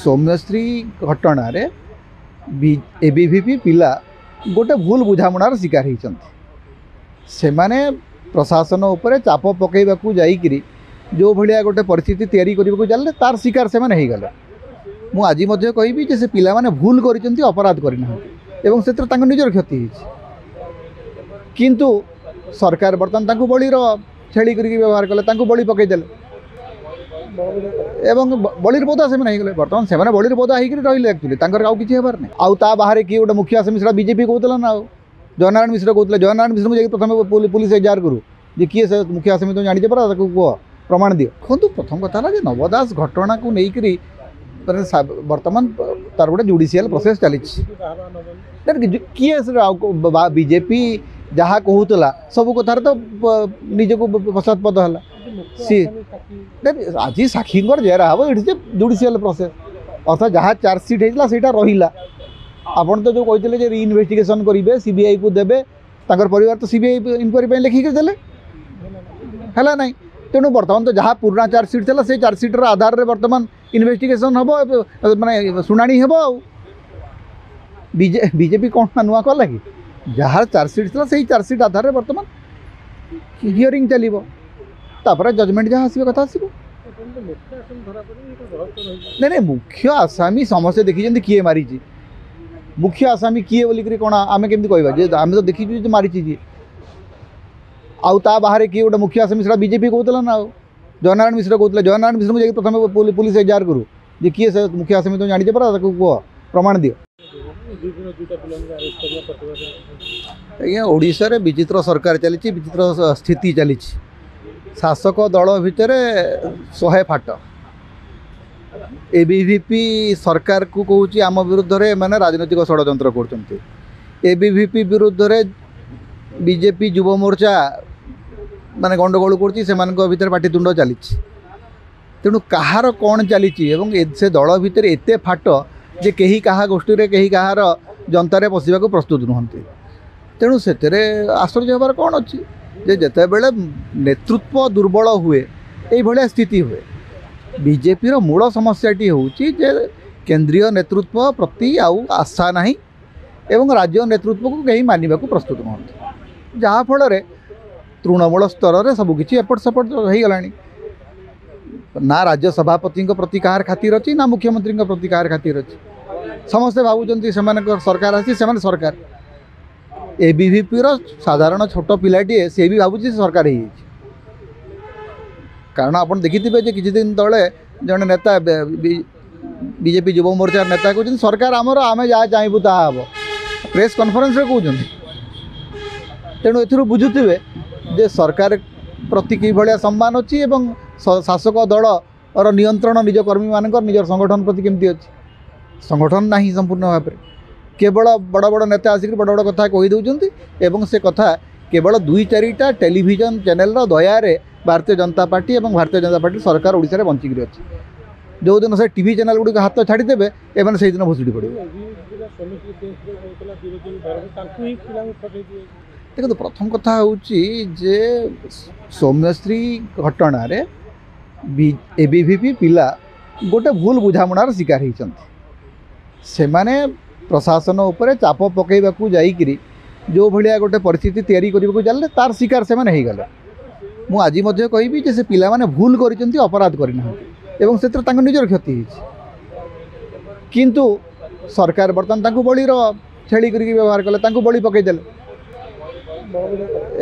सौम्यश्री घटन ABVP पिला गोटे भूल बुझामणार शिकार होती प्रशासन उपर चाप पकईवाकू जाइकरी जो भाया गोटे परिस्थिति तैयारी करने चलते तार शिकार से गले मु आज कहि से पिला माने भूल कर अपराध करना निजर क्षति किंतु सरकार बर्तमान बलिर छेड़ी कर व्यवहार कले बलि पकईदेले एवं बलिर बोधा से गले बर्तमान से बलिर बोधा होकर रही एक्चुअली किसी हेबार नहीं आउ ता बाहर किए गोटे मुखिया आसे मिश्रा बीजेपी कहला ना जयनारायण मिश्र कहते जयनारायण मिश्र मुझे प्रथम पुलिस एजार करूँ जे किए से मुखिया आसे तुम जानी पड़ा कह प्रमाण दियो देखो प्रथम कथा है नव दास घटना को लेकर बर्तमान तार गोटे जुडिशियल प्रोसेस चली किए बीजेपी जहाँ कहूला सब कथार तो निजक पश्चातपद है सी आज साक्षी जेरा हम ये जुडिशियल प्रोसेस अर्थात जहाँ चार्जसीट होता से रहा आपन तो जो कहते रि इन्वेस्टिगेशन करेंगे सीबीआई को देवे परिवार तो सीबीआई इनक्वारी लिखिक देले है ना तेणु बर्तमान तो जहाँ पुराना चार्जसीट था से चार्जसीटर आधार में बर्तमान इन्वेस्टिगेशन हम माने शुणाणी हम बीजेपी कौन नुआ कला कि जहाँ चार्जसीट था से चार्जसीट आधार में बर्तमान हियरिंग चलो तापर जजमेंट जहाँ आसो कथा आसो नहीं मुख्य आसामी समस्या देखी किए मारी मुख्य आसामी किए बोलिक कौन आम केमी कह आम तो देखी मारी जी आउ ता बाहर किए गोटे मुखिया आसे मिश्रा बीजेपी कहला ना जयनारायण मिश्र कहते जयनारायण मिश्र मुझे प्रथम पुलिस एजार करूँ जे किए से मुखिया आसे तुम जानी पड़ा कह प्रमाण दियो आज्ञा ओडिशा रे विचित्र सरकार चली विचित्र स्थिति चली शासक दल भितर 100 फाट एबीवीपी सरकार को कहूँ आम विरुद्ध रे माने राजनैतिक षड्यंत्र कर एबीवीपी विरुद्ध रे बीजेपी युव मोर्चा माने गंडगोल कर भितर पाटितुंड चली तेणु कहार कौन चली से दल भितर एते फाट जे कहीं कहा गोष्ठी रे कहीं कहार जनतार पशिवाक प्रस्तुत नुहंती तेणु से आश्चर्य हबार कौन अच्छी जे जेते बेले नेतृत्व दुर्बल हुए यही भाया स्थिति हुए बीजेपी मूल समस्याटी होउची जे केंद्रीय नेतृत्व प्रति आउ आशा नहीं एवं राज्य नेतृत्व को कहीं मानवा प्रस्तुत नुहंती जहाँ फल तृणमूल स्तर में सबकि एपट सेपट हो गला ना राज्य सभापति प्रति कहार खातिर अच्छी ना मुख्यमंत्री प्रति कहार खातिर अच्छी समस्ते भावुं से सरकार आसी से सरकार एबीवीपी साधारण छोट पिलाटीए से भी भावुँ सरकार ही कारण आप देखिथे किसी दिन तले जड़े नेता बीजेपी युव मोर्चा नेता कहते सरकार आमर आम जहाँ चाहबू ता हम प्रेस कॉन्फ्रेंस रे कहते तेणु ए बुझुवे जे सरकार प्रति कि भाया सम्मान अच्छी शासक दल और नियंत्रण निज कर्मी मान निजर संगठन प्रति केमती अच्छी संगठन ना संपूर्ण भाव में केवल बड़ बड़ नेता आसिक बड़ बड़ कथा कहीदे से कथा केवल 2-4टा television channel Diyar-e Bharatiya Janata party और भारतीय जनता पार्टी सरकार ओडिशा रे बंचिक अच्छी जो दिन से टीवी चैनल गुड़ी हाथ छाड़देवे एवं से दिन भुसुड़ी पड़े देखो प्रथम कथा हूँ जे सौम्यश्री घटन एबीवीपी पिला गोटे भूल बुझामणार शिकार होती प्रशासन उपर चाप पकईवाकू जाइकरी जो भाया गोटे परिस्थिति तैयारी करने चलते तार शिकार से गले मु आज कहि से पिला माने भूल कर अपराध करना निजर क्षति किंतु सरकार बर्तमान बलिर छेड़ी कर व्यवहार कले बलि पकईदेले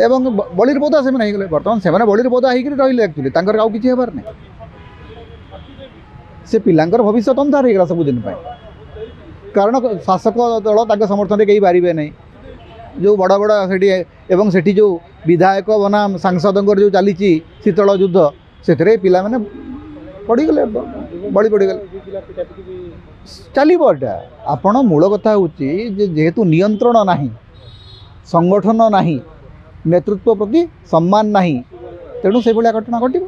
एवं बलिर बोधा से गले बर्तमान से बलिर बोधा होकर रही एक्चुअली किसी हेबार नहीं से पिलांकर भविष्य अंधार होगा सबुदिन कारण शासक दल समर्थन कहीं पारे नहीं जो बड़ बड़ से जो विधायक बनाम सांसद जो चली शीतल युद्ध से पिला माने पड़गले बड़ी पड़गले चलो आपण मूल कथा हूँ जेहेतु नियंत्रण नहीं संगठन नहीं नेतृत्व प्रति सम्मान नहीं तेणु से भाया घटना घटिबो।